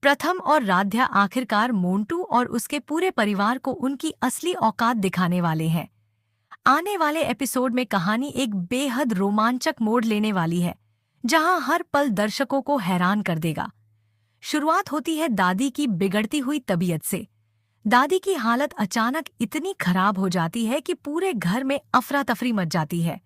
प्रथम और राध्या आखिरकार मोंटू और उसके पूरे परिवार को उनकी असली औकात दिखाने वाले हैं। आने वाले एपिसोड में कहानी एक बेहद रोमांचक मोड़ लेने वाली है, जहां हर पल दर्शकों को हैरान कर देगा। शुरुआत होती है दादी की बिगड़ती हुई तबीयत से। दादी की हालत अचानक इतनी खराब हो जाती है कि पूरे घर में अफरा तफरी मच जाती है।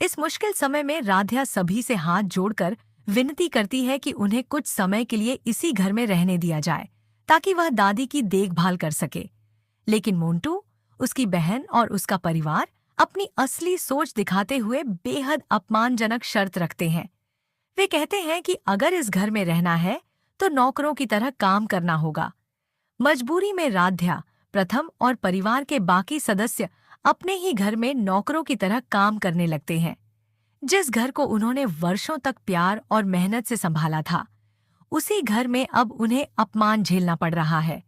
इस मुश्किल समय में राध्या सभी से हाथ जोड़कर विनती करती है कि उन्हें कुछ समय के लिए इसी घर में रहने दिया जाए, ताकि वह दादी की देखभाल कर सके। लेकिन मोंटू, उसकी बहन और उसका परिवार अपनी असली सोच दिखाते हुए बेहद अपमानजनक शर्त रखते हैं। वे कहते हैं कि अगर इस घर में रहना है तो नौकरों की तरह काम करना होगा। मजबूरी में राध्या, प्रथम और परिवार के बाकी सदस्य अपने ही घर में नौकरों की तरह काम करने लगते हैं। जिस घर को उन्होंने वर्षों तक प्यार और मेहनत से संभाला था, उसी घर में अब उन्हें अपमान झेलना पड़ रहा है।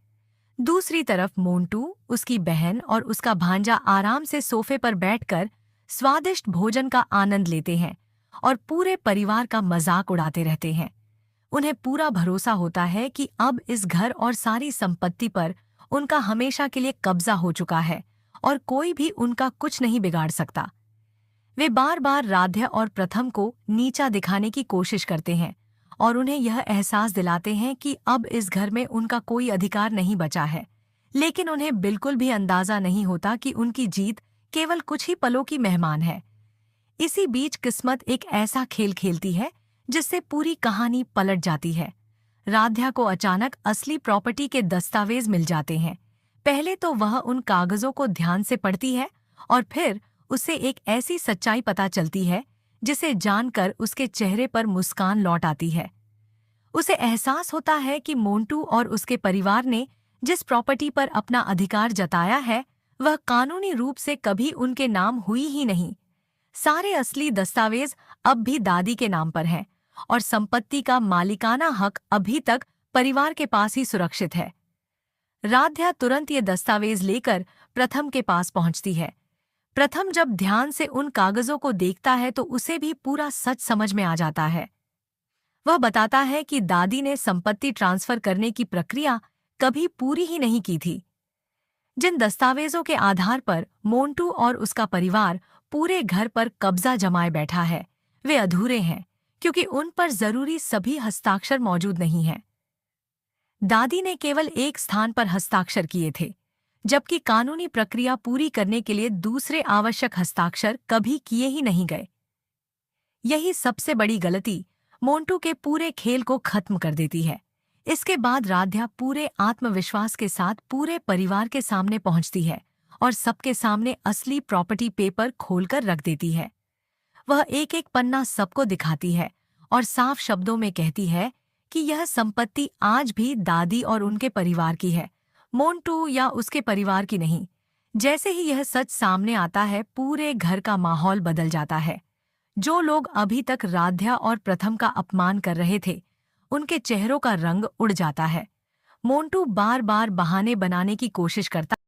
दूसरी तरफ मोंटू, उसकी बहन और उसका भांजा आराम से सोफे पर बैठकर स्वादिष्ट भोजन का आनंद लेते हैं और पूरे परिवार का मजाक उड़ाते रहते हैं। उन्हें पूरा भरोसा होता है कि अब इस घर और सारी संपत्ति पर उनका हमेशा के लिए कब्जा हो चुका है और कोई भी उनका कुछ नहीं बिगाड़ सकता। वे बार बार राध्या और प्रथम को नीचा दिखाने की कोशिश करते हैं और उन्हें यह एहसास दिलाते हैं कि अब इस घर में उनका कोई अधिकार नहीं बचा है। लेकिन उन्हें बिल्कुल भी अंदाजा नहीं होता कि उनकी जीत केवल कुछ ही पलों की मेहमान है। इसी बीच किस्मत एक ऐसा खेल खेलती है जिससे पूरी कहानी पलट जाती है। राध्या को अचानक असली प्रॉपर्टी के दस्तावेज मिल जाते हैं। पहले तो वह उन कागजों को ध्यान से पढ़ती है और फिर उसे एक ऐसी सच्चाई पता चलती है जिसे जानकर उसके चेहरे पर मुस्कान लौट आती है। उसे एहसास होता है कि मोंटू और उसके परिवार ने जिस प्रॉपर्टी पर अपना अधिकार जताया है, वह कानूनी रूप से कभी उनके नाम हुई ही नहीं। सारे असली दस्तावेज अब भी दादी के नाम पर हैं और संपत्ति का मालिकाना हक अभी तक परिवार के पास ही सुरक्षित है। राध्या तुरंत ये दस्तावेज लेकर प्रथम के पास पहुंचती है। प्रथम जब ध्यान से उन कागजों को देखता है तो उसे भी पूरा सच समझ में आ जाता है। वह बताता है कि दादी ने संपत्ति ट्रांसफर करने की प्रक्रिया कभी पूरी ही नहीं की थी। जिन दस्तावेजों के आधार पर मोंटू और उसका परिवार पूरे घर पर कब्जा जमाए बैठा है, वे अधूरे हैं क्योंकि उन पर जरूरी सभी हस्ताक्षर मौजूद नहीं हैं। दादी ने केवल एक स्थान पर हस्ताक्षर किए थे, जबकि कानूनी प्रक्रिया पूरी करने के लिए दूसरे आवश्यक हस्ताक्षर कभी किए ही नहीं गए। यही सबसे बड़ी गलती मोंटू के पूरे खेल को खत्म कर देती है। इसके बाद राध्या पूरे आत्मविश्वास के साथ पूरे परिवार के सामने पहुंचती है और सबके सामने असली प्रॉपर्टी पेपर खोलकर रख देती है। वह एक एक पन्ना सबको दिखाती है और साफ शब्दों में कहती है कि यह संपत्ति आज भी दादी और उनके परिवार की है, मोंटू या उसके परिवार की नहीं। जैसे ही यह सच सामने आता है, पूरे घर का माहौल बदल जाता है। जो लोग अभी तक राध्या और प्रथम का अपमान कर रहे थे, उनके चेहरों का रंग उड़ जाता है। मोंटू बार बार बहाने बनाने की कोशिश करता